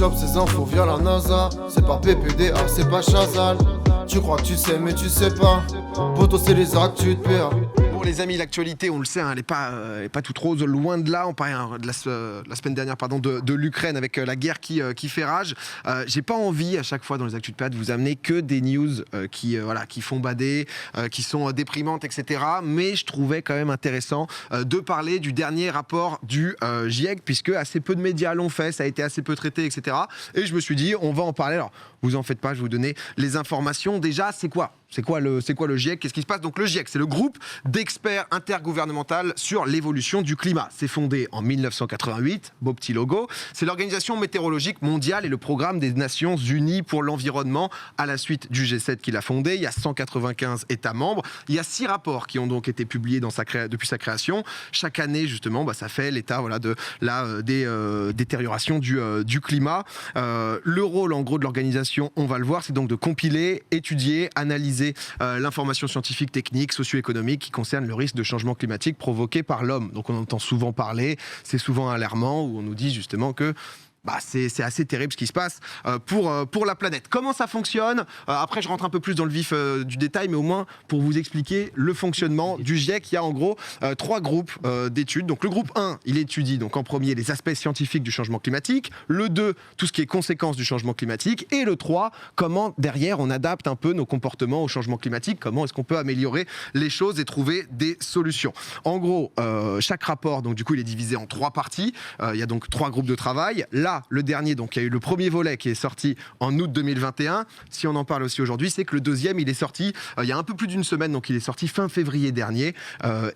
chope ces infos via la NASA. C'est pas PPDA, c'est pas Chazal. Tu crois que tu sais mais tu sais pas. Poto c'est les actus de PA. Bon les amis, l'actualité, on le sait, elle n'est pas toute rose, loin de là. On parlait de la semaine dernière de l'Ukraine avec la guerre qui fait rage. J'ai pas envie à chaque fois dans les actus de PA de vous amener que des news qui font bader, qui sont déprimantes, etc. Mais je trouvais quand même intéressant de parler du dernier rapport du GIEC, puisque assez peu de médias l'ont fait, ça a été assez peu traité, etc. Et je me suis dit, on va en parler. Alors, vous en faites pas, je vais vous donner les informations. Déjà, c'est quoi le GIEC? Qu'est-ce qui se passe? Donc le GIEC, c'est le groupe d'experts intergouvernemental sur l'évolution du climat. C'est fondé en 1988, beau petit logo. C'est l'Organisation météorologique mondiale et le programme des Nations Unies pour l'environnement à la suite du G7 qu'il a fondé. Il y a 195 États membres. Il y a 6 rapports qui ont donc été publiés depuis sa création. Chaque année, justement, ça fait l'état de la détérioration du climat. Le rôle, en gros, de l'organisation, on va le voir, c'est donc de compiler, étudier, analyser l'information scientifique, technique, socio-économique qui concerne le risque de changement climatique provoqué par l'homme. Donc on entend souvent parler, c'est souvent alarmant, où on nous dit justement que c'est assez terrible ce qui se passe pour la planète. Comment ça fonctionne? Après, je rentre un peu plus dans le vif du détail, mais au moins pour vous expliquer le fonctionnement du GIEC, il y a en gros 3 groupes d'études. Donc le groupe 1, il étudie donc en premier les aspects scientifiques du changement climatique. Le 2, tout ce qui est conséquences du changement climatique. Et le 3, comment derrière on adapte un peu nos comportements au changement climatique. Comment est-ce qu'on peut améliorer les choses et trouver des solutions. En gros, chaque rapport, donc du coup, il est divisé en 3 parties. Il y a donc 3 groupes de travail. Là, le dernier, donc il y a eu le premier volet qui est sorti en août 2021. Si on en parle aussi aujourd'hui, c'est que le deuxième, il est sorti il y a un peu plus d'une semaine, donc il est sorti fin février dernier.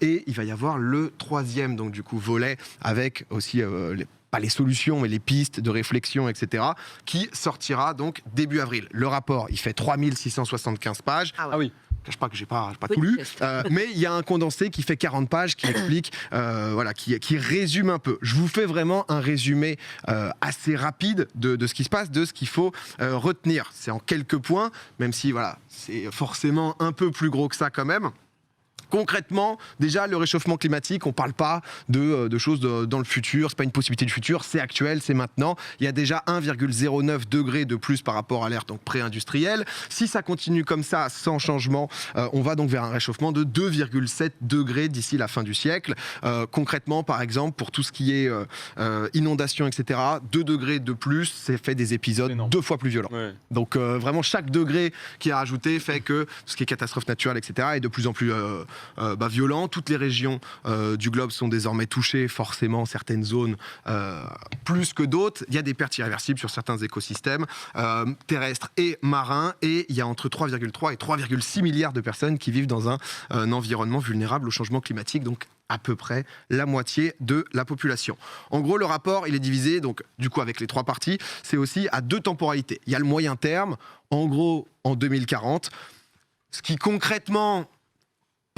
Et il va y avoir le troisième, donc du coup, volet avec aussi pas les solutions, mais les pistes de réflexion, etc., qui sortira donc début avril. Le rapport, il fait 3675 pages. Ah oui. Je ne cache pas que j'ai pas tout lu, mais il y a un condensé qui fait 40 pages qui explique, qui résume un peu. Je vous fais vraiment un résumé assez rapide de ce qui se passe, de ce qu'il faut retenir. C'est en quelques points, même si c'est forcément un peu plus gros que ça quand même. Concrètement, déjà, le réchauffement climatique, on ne parle pas de choses dans le futur, c'est pas une possibilité du futur, c'est actuel, c'est maintenant. Il y a déjà 1,09 degré de plus par rapport à l'ère donc pré-industrielle. Si ça continue comme ça, sans changement, on va donc vers un réchauffement de 2,7 degrés d'ici la fin du siècle. Concrètement, par exemple, pour tout ce qui est inondation, etc., 2 degrés de plus, c'est fait des épisodes 2 fois plus violents. Ouais. Donc vraiment, chaque degré qui est rajouté fait que ce qui est catastrophe naturelle, etc., est de plus en plus violent. Toutes les régions du globe sont désormais touchées, forcément certaines zones plus que d'autres. Il y a des pertes irréversibles sur certains écosystèmes terrestres et marins, et il y a entre 3,3 et 3,6 milliards de personnes qui vivent dans un environnement vulnérable au changement climatique, donc à peu près la moitié de la population. En gros, le rapport, il est divisé, donc du coup avec les 3 parties, c'est aussi à 2 temporalités. Il y a le moyen terme, en gros en 2040, ce qui concrètement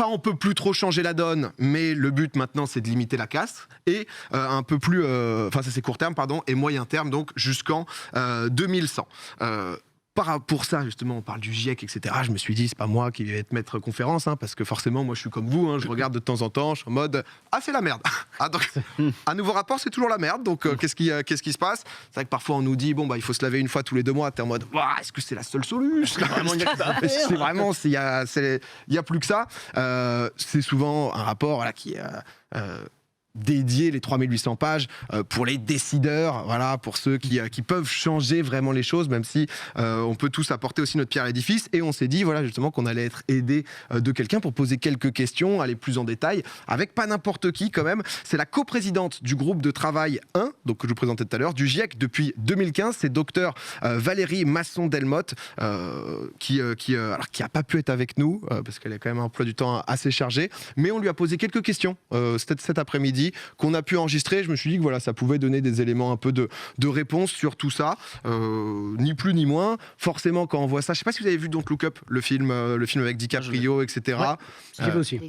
on peut plus trop changer la donne, mais le but maintenant c'est de limiter la casse, et un peu plus, ça c'est court terme, et moyen terme, donc jusqu'en 2100. Pour ça, justement, on parle du GIEC, etc. Je me suis dit, c'est pas moi qui vais te mettre conférence, parce que forcément, moi, je suis comme vous, je regarde de temps en temps, je suis en mode, c'est la merde. Donc, un nouveau rapport, c'est toujours la merde. Donc, qu'est-ce qui se passe? C'est vrai que parfois, on nous dit, il faut se laver une fois tous les 2 mois. T'es en mode, est-ce que c'est la seule solution? C'est vraiment, il y a plus que ça. C'est souvent un rapport, qui dédié, les 3800 pages, pour les décideurs, pour ceux qui peuvent changer vraiment les choses, même si on peut tous apporter aussi notre pierre à l'édifice. Et on s'est dit, justement, qu'on allait être aidé de quelqu'un pour poser quelques questions, aller plus en détail, avec pas n'importe qui quand même. C'est la coprésidente du groupe de travail 1, donc que je vous présentais tout à l'heure, du GIEC depuis 2015. C'est docteur Valérie Masson-Delmotte, qui a pas pu être avec nous, parce qu'elle a quand même un emploi du temps assez chargé, mais on lui a posé quelques questions cet après-midi, qu'on a pu enregistrer. Je me suis dit que ça pouvait donner des éléments un peu de réponse sur tout ça, ni plus ni moins. Forcément, quand on voit ça, je sais pas si vous avez vu donc Look Up, le film avec DiCaprio, etc. Ouais, j'ai vu aussi.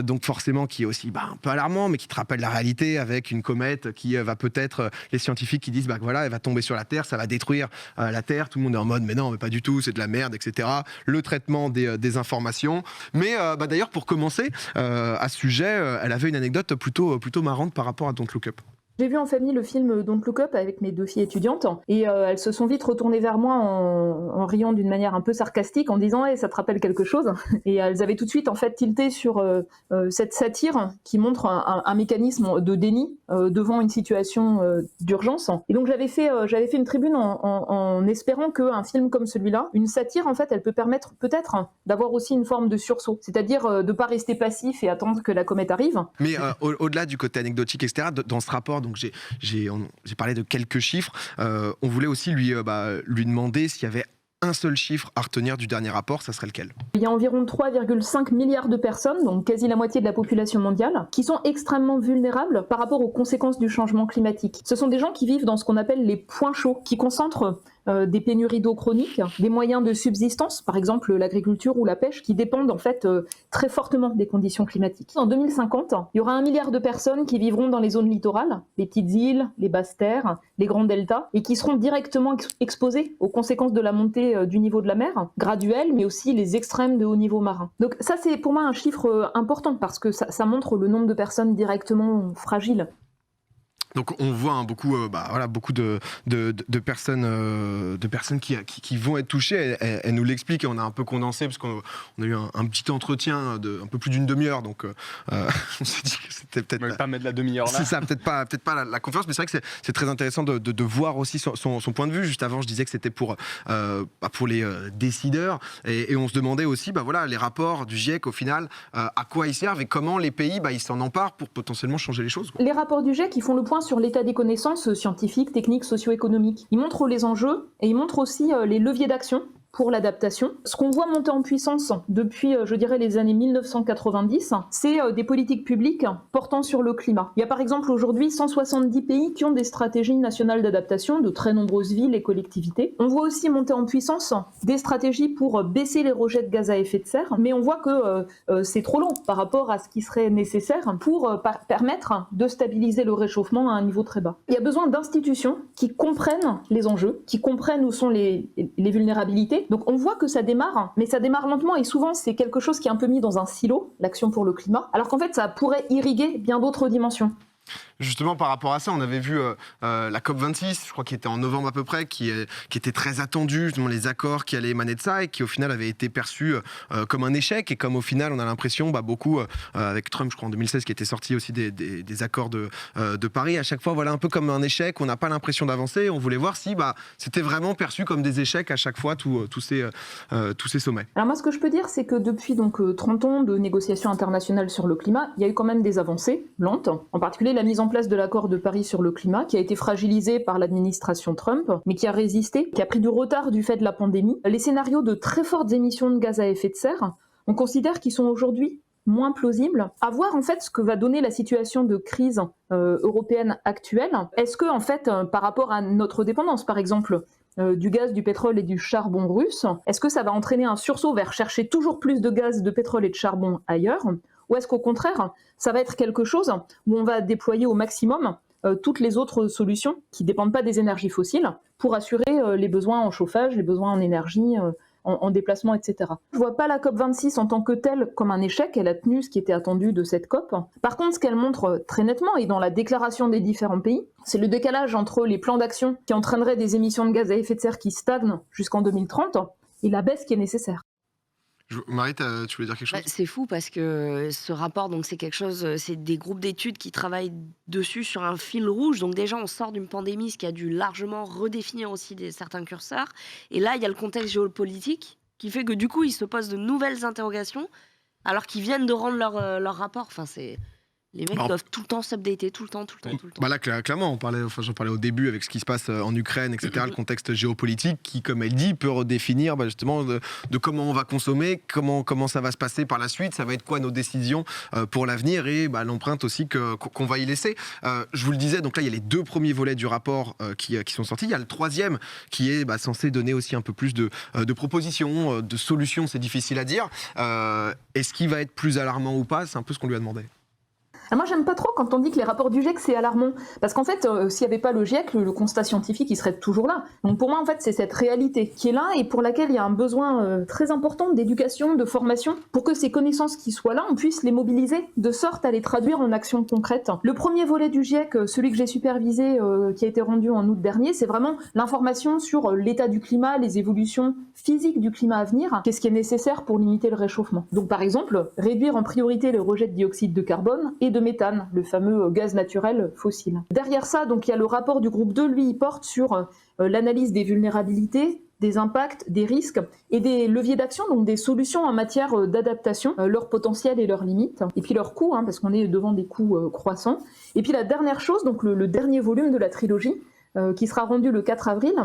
Donc forcément qui est aussi un peu alarmant, mais qui te rappelle la réalité, avec une comète qui va peut-être, les scientifiques qui disent elle va tomber sur la Terre, ça va détruire la Terre. Tout le monde est en mode mais non, mais pas du tout, c'est de la merde, etc. Le traitement des informations. Mais d'ailleurs, pour commencer à ce sujet, elle avait une anecdote plutôt marrante par rapport à Don't Look Up. J'ai vu en famille le film Don't Look Up avec mes 2 filles étudiantes et elles se sont vite retournées vers moi en riant d'une manière un peu sarcastique en disant: «Hey, ça te rappelle quelque chose?» Et elles avaient tout de suite en fait tilté sur cette satire qui montre un mécanisme de déni devant une situation d'urgence. Et donc j'avais fait une tribune en espérant qu'un film comme celui-là, une satire en fait, elle peut permettre peut-être d'avoir aussi une forme de sursaut, c'est-à-dire de pas rester passif et attendre que la comète arrive. Mais au-delà du côté anecdotique, etc., dans ce rapport, donc j'ai parlé de quelques chiffres. On voulait aussi lui demander s'il y avait un seul chiffre à retenir du dernier rapport, ça serait lequel? Il y a environ 3,5 milliards de personnes, donc quasi la moitié de la population mondiale, qui sont extrêmement vulnérables par rapport aux conséquences du changement climatique. Ce sont des gens qui vivent dans ce qu'on appelle les points chauds, qui concentrent des pénuries d'eau chroniques, des moyens de subsistance, par exemple l'agriculture ou la pêche, qui dépendent en fait très fortement des conditions climatiques. En 2050, il y aura 1 milliard de personnes qui vivront dans les zones littorales, les petites îles, les basses terres, les grands deltas, et qui seront directement exposées aux conséquences de la montée du niveau de la mer, graduelle, mais aussi les extrêmes de haut niveau marin. Donc ça, c'est pour moi un chiffre important, parce que ça montre le nombre de personnes directement fragiles. Donc on voit beaucoup de personnes qui vont être touchées. Elle nous l'explique et on a un peu condensé parce qu'on a eu un petit entretien de un peu plus d'une demi-heure. Donc on s'est dit que c'était peut-être on va pas mettre la demi-heure là. C'est ça, peut-être pas la conférence, mais c'est vrai que c'est très intéressant de voir aussi son point de vue. Juste avant, je disais que c'était pour les décideurs et on se demandait aussi les rapports du GIEC au final à quoi ils servent et comment les pays ils s'en emparent pour potentiellement changer les choses, quoi. Les rapports du GIEC, ils font le point sur l'état des connaissances scientifiques, techniques, socio-économiques. Ils montrent les enjeux et ils montrent aussi les leviers d'action pour l'adaptation. Ce qu'on voit monter en puissance depuis, je dirais, les années 1990, c'est des politiques publiques portant sur le climat. Il y a par exemple aujourd'hui 170 pays qui ont des stratégies nationales d'adaptation, de très nombreuses villes et collectivités. On voit aussi monter en puissance des stratégies pour baisser les rejets de gaz à effet de serre, mais on voit que c'est trop long par rapport à ce qui serait nécessaire pour permettre de stabiliser le réchauffement à un niveau très bas. Il y a besoin d'institutions qui comprennent les enjeux, qui comprennent où sont les vulnérabilités. Donc on voit que ça démarre, mais ça démarre lentement et souvent c'est quelque chose qui est un peu mis dans un silo, l'action pour le climat, alors qu'en fait ça pourrait irriguer bien d'autres dimensions. Justement, par rapport à ça, on avait vu la COP26, je crois qu'il était en novembre à peu près, qui était très attendu, justement les accords qui allaient émaner de ça et qui au final avaient été perçus comme un échec et comme au final on a l'impression beaucoup avec Trump, je crois en 2016, qui était sorti aussi des accords de Paris, à chaque fois un peu comme un échec, on n'a pas l'impression d'avancer, on voulait voir si c'était vraiment perçu comme des échecs à chaque fois tous ces sommets. Alors moi ce que je peux dire c'est que depuis 30 ans de négociations internationales sur le climat, il y a eu quand même des avancées lentes, en particulier la mise en place de l'accord de Paris sur le climat, qui a été fragilisé par l'administration Trump, mais qui a résisté, qui a pris du retard du fait de la pandémie. Les scénarios de très fortes émissions de gaz à effet de serre, on considère qu'ils sont aujourd'hui moins plausibles. À voir en fait ce que va donner la situation de crise européenne actuelle. Est-ce que en fait, par rapport à notre dépendance, par exemple, du gaz, du pétrole et du charbon russe, est-ce que ça va entraîner un sursaut vers chercher toujours plus de gaz, de pétrole et de charbon ailleurs ? Ou est-ce qu'au contraire, ça va être quelque chose où on va déployer au maximum toutes les autres solutions qui ne dépendent pas des énergies fossiles pour assurer les besoins en chauffage, les besoins en énergie, en déplacement, etc. Je ne vois pas la COP26 en tant que telle comme un échec, elle a tenu ce qui était attendu de cette COP. Par contre, ce qu'elle montre très nettement, et dans la déclaration des différents pays, c'est le décalage entre les plans d'action qui entraîneraient des émissions de gaz à effet de serre qui stagnent jusqu'en 2030 et la baisse qui est nécessaire. Marie, tu voulais dire quelque chose ? C'est fou parce que ce rapport, donc c'est quelque chose, c'est des groupes d'études qui travaillent dessus sur un fil rouge. Donc déjà, on sort d'une pandémie, ce qui a dû largement redéfinir aussi certains curseurs. Et là, il y a le contexte géopolitique qui fait que du coup, ils se posent de nouvelles interrogations alors qu'ils viennent de rendre leur rapport. Enfin, les mecs doivent tout le temps s'updater, tout le temps. Là, clairement, j'en parlais au début avec ce qui se passe en Ukraine, etc., le contexte géopolitique qui, comme elle dit, peut redéfinir justement de comment on va consommer, comment ça va se passer par la suite, ça va être quoi nos décisions pour l'avenir et l'empreinte aussi qu'on va y laisser. Je vous le disais, donc là, il y a les 2 premiers volets du rapport qui sont sortis. Il y a le 3e qui est censé donner aussi un peu plus de propositions, de solutions, c'est difficile à dire. Est-ce qu'il va être plus alarmant ou pas ? C'est un peu ce qu'on lui a demandé. Moi, j'aime pas trop quand on dit que les rapports du GIEC, c'est alarmant. Parce qu'en fait, s'il n'y avait pas le GIEC, le constat scientifique, il serait toujours là. Donc pour moi, en fait, c'est cette réalité qui est là et pour laquelle il y a un besoin très important d'éducation, de formation, pour que ces connaissances qui soient là, on puisse les mobiliser de sorte à les traduire en actions concrètes. Le premier volet du GIEC, celui que j'ai supervisé, qui a été rendu en août dernier, c'est vraiment l'information sur l'état du climat, les évolutions physiques du climat à venir, qu'est-ce qui est nécessaire pour limiter le réchauffement. Donc par exemple, réduire en priorité le rejet de dioxyde de carbone et de méthane, le fameux gaz naturel fossile. Derrière ça, donc il y a le rapport du groupe 2, lui, il porte sur l'analyse des vulnérabilités, des impacts, des risques et des leviers d'action, donc des solutions en matière d'adaptation, leur potentiel et leurs limites, et puis leurs coûts, parce qu'on est devant des coûts croissants. Et puis la dernière chose, donc le dernier volume de la trilogie, qui sera rendu le 4 avril,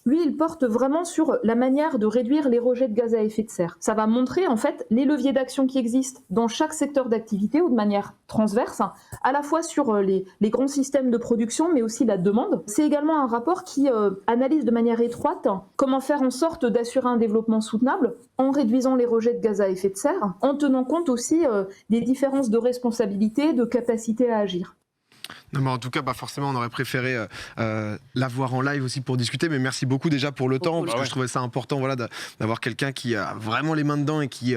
lui, il porte vraiment sur la manière de réduire les rejets de gaz à effet de serre. Ça va montrer en fait les leviers d'action qui existent dans chaque secteur d'activité ou de manière transverse, à la fois sur les grands systèmes de production, mais aussi la demande. C'est également un rapport qui analyse de manière étroite comment faire en sorte d'assurer un développement soutenable en réduisant les rejets de gaz à effet de serre, en tenant compte aussi des différences de responsabilité, de capacité à agir. Non, mais en tout cas, forcément, on aurait préféré la voir en live aussi pour discuter. Mais merci beaucoup déjà pour le temps, parce que je trouvais ça important, d'avoir quelqu'un qui a vraiment les mains dedans et qui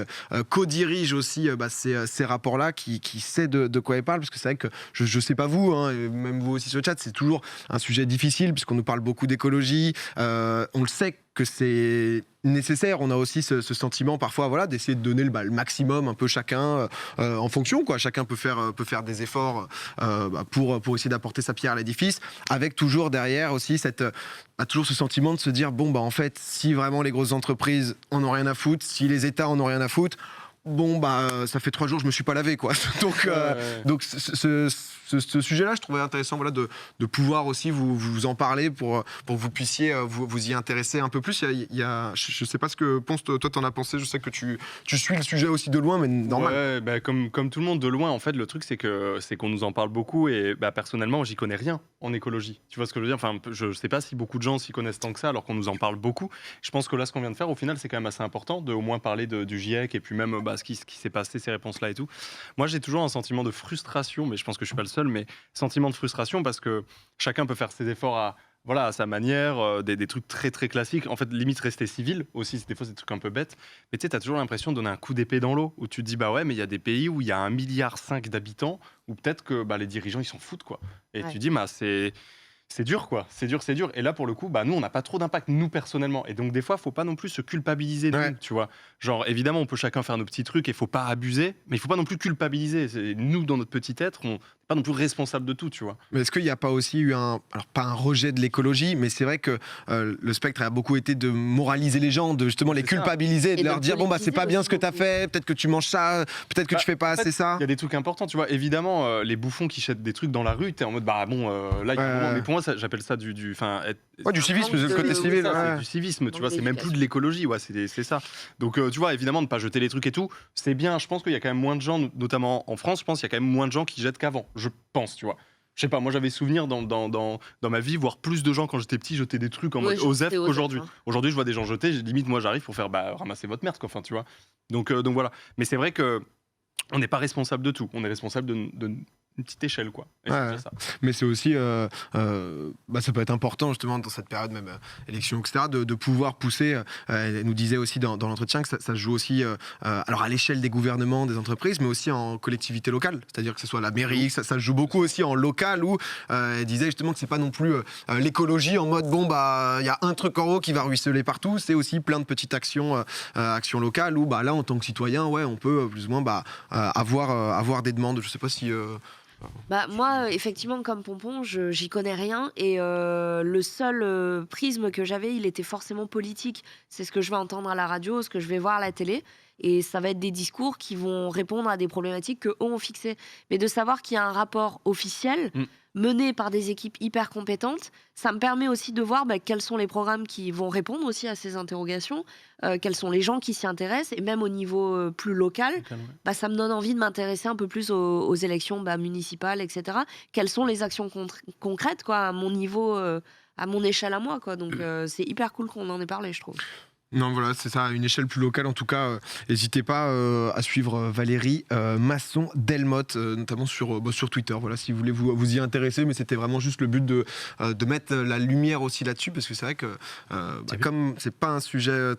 co-dirige aussi ces rapports-là, qui sait de quoi il parle. Parce que c'est vrai que je sais pas vous, et même vous aussi sur le chat, c'est toujours un sujet difficile puisqu'on nous parle beaucoup d'écologie. On le sait que c'est nécessaire. On a aussi ce sentiment parfois d'essayer de donner le maximum un peu chacun en fonction. Chacun peut faire des efforts pour essayer d'apporter sa pierre à l'édifice, avec toujours derrière aussi toujours ce sentiment de se dire en fait, si vraiment les grosses entreprises en ont rien à foutre, si les États en ont rien à foutre, ça fait 3 jours que je me suis pas lavé, quoi. Donc ce sujet-là, je trouvais intéressant de pouvoir aussi vous en parler pour que vous puissiez vous y intéresser un peu plus. Je sais pas ce que toi t'en as pensé, je sais que tu suis le sujet aussi de loin, mais normal. Ouais, comme tout le monde de loin, en fait, le truc c'est qu'on nous en parle beaucoup et personnellement, j'y connais rien en écologie. Tu vois ce que je veux dire? Enfin, je sais pas si beaucoup de gens s'y connaissent tant que ça, alors qu'on nous en parle beaucoup. Je pense que là, ce qu'on vient de faire, au final, c'est quand même assez important de au moins parler du GIEC et puis même ce qui s'est passé, ces réponses-là et tout. Moi, j'ai toujours un sentiment de frustration, mais je pense que je suis pas le seul, mais sentiment de frustration parce que chacun peut faire ses efforts à sa manière, des trucs très très classiques. En fait, limite rester civil aussi, des fois c'est des trucs un peu bêtes. Mais tu sais, t'as toujours l'impression de donner un coup d'épée dans l'eau, où tu te dis, mais il y a des pays où il y a 1,5 milliard d'habitants, où peut-être que les dirigeants ils s'en foutent, quoi. Et tu dis, c'est dur, quoi. C'est dur. Et là, pour le coup, nous, on n'a pas trop d'impact, nous, personnellement. Et donc, des fois, il ne faut pas non plus se culpabiliser, tu vois. Genre, évidemment, on peut chacun faire nos petits trucs et il ne faut pas abuser, mais il ne faut pas non plus culpabiliser. Nous, dans notre petit être, on n'est pas non plus responsable de tout, tu vois. Mais est-ce qu'il n'y a pas aussi eu alors pas un rejet de l'écologie, mais c'est vrai que le spectre a beaucoup été de moraliser les gens, de justement les culpabiliser, de leur dire, c'est pas bien ce que tu as fait, peut-être que tu manges ça, peut-être que tu fais pas assez ça. Il y a des trucs importants, tu vois. Évidemment, les bouffons qui jettent des trucs dans la rue, t'es en mode, là, il y a un moment, mais pour moi, j'appelle ça du civisme, c'est le côté civil. C'est du civisme, tu vois, c'est même plus de l'écologie, c'est ça. Donc, tu vois, évidemment, ne pas jeter les trucs et tout, c'est bien. Je pense qu'il y a quand même moins de gens, notamment en France, je pense qu'il y a quand même moins de gens qui jettent qu'avant. Je pense, tu vois. Je sais pas, moi j'avais souvenir dans ma vie, voir plus de gens quand j'étais petit jeter des trucs en mode OSEF qu'aujourd'hui. Aujourd'hui, je vois des gens jeter, limite, moi j'arrive pour faire ramasser votre merde, quoi. Enfin, tu vois. Donc voilà. Mais c'est vrai que on n'est pas responsable de tout. On est responsable de une petite échelle, quoi. Ça. Mais c'est aussi, ça peut être important justement dans cette période même élection, etc., de pouvoir pousser. Elle nous disait aussi dans l'entretien que ça se joue aussi, alors à l'échelle des gouvernements, des entreprises, mais aussi en collectivité locale. C'est-à-dire que ce soit la mairie, ça se joue beaucoup aussi en local où elle disait justement que c'est pas non plus l'écologie en mode il y a un truc en haut qui va ruisseler partout. C'est aussi plein de petites actions locales où là en tant que citoyen, on peut plus ou moins avoir des demandes. Je sais pas si moi, effectivement, comme Pompon, j'y connais rien. Et le seul prisme que j'avais, il était forcément politique. C'est ce que je vais entendre à la radio, ce que je vais voir à la télé. Et ça va être des discours qui vont répondre à des problématiques qu'eux ont fixées. Mais de savoir qu'il y a un rapport officiel mené par des équipes hyper compétentes, ça me permet aussi de voir quels sont les programmes qui vont répondre aussi à ces interrogations, quels sont les gens qui s'y intéressent, et même au niveau plus local, ça me donne envie de m'intéresser un peu plus aux élections municipales, etc. Quelles sont les actions concrètes, quoi, à mon niveau, à mon échelle à moi, quoi. Donc c'est hyper cool qu'on en ait parlé, je trouve. Non, voilà, c'est ça, à une échelle plus locale. En tout cas, n'hésitez pas à suivre Valérie Masson-Delmotte, notamment sur Twitter. Voilà, si vous voulez vous y intéresser, mais c'était vraiment juste le but de mettre la lumière aussi là-dessus, parce que c'est vrai que comme c'est pas un sujet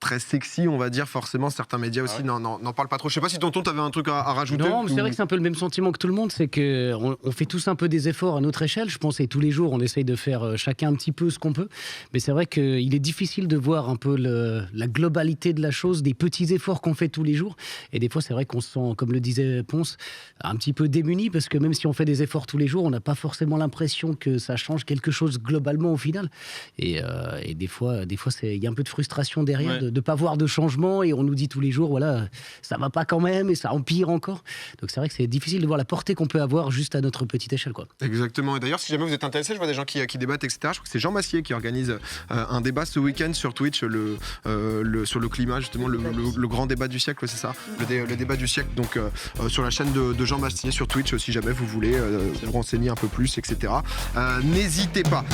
très sexy, on va dire, forcément, certains médias aussi n'en parlent pas trop. Je sais pas si Tonton, t'avais un truc à rajouter. Non, mais c'est vrai que c'est un peu le même sentiment que tout le monde, c'est qu'on fait tous un peu des efforts à notre échelle, je pense, et tous les jours, on essaye de faire chacun un petit peu ce qu'on peut. Mais c'est vrai qu'il est difficile de voir un peu la globalité de la chose, des petits efforts qu'on fait tous les jours. Et des fois, c'est vrai qu'on se sent, comme le disait Ponce, un petit peu démuni, parce que même si on fait des efforts tous les jours, on n'a pas forcément l'impression que ça change quelque chose globalement au final. Et des fois, il y a un peu de frustration derrière de ne pas voir de changement, et on nous dit tous les jours, voilà, ça va pas quand même, et ça empire encore. Donc c'est vrai que c'est difficile de voir la portée qu'on peut avoir juste à notre petite échelle, quoi. Exactement. Et d'ailleurs, si jamais vous êtes intéressé, je vois des gens qui débattent, etc. Je crois que c'est Jean Massier qui organise un débat ce week-end sur Twitch, sur le climat, justement, le grand débat du siècle, c'est ça, le débat du siècle. Donc sur la chaîne de Jean Massier sur Twitch, si jamais vous voulez vous renseigner un peu plus, etc. N'hésitez pas.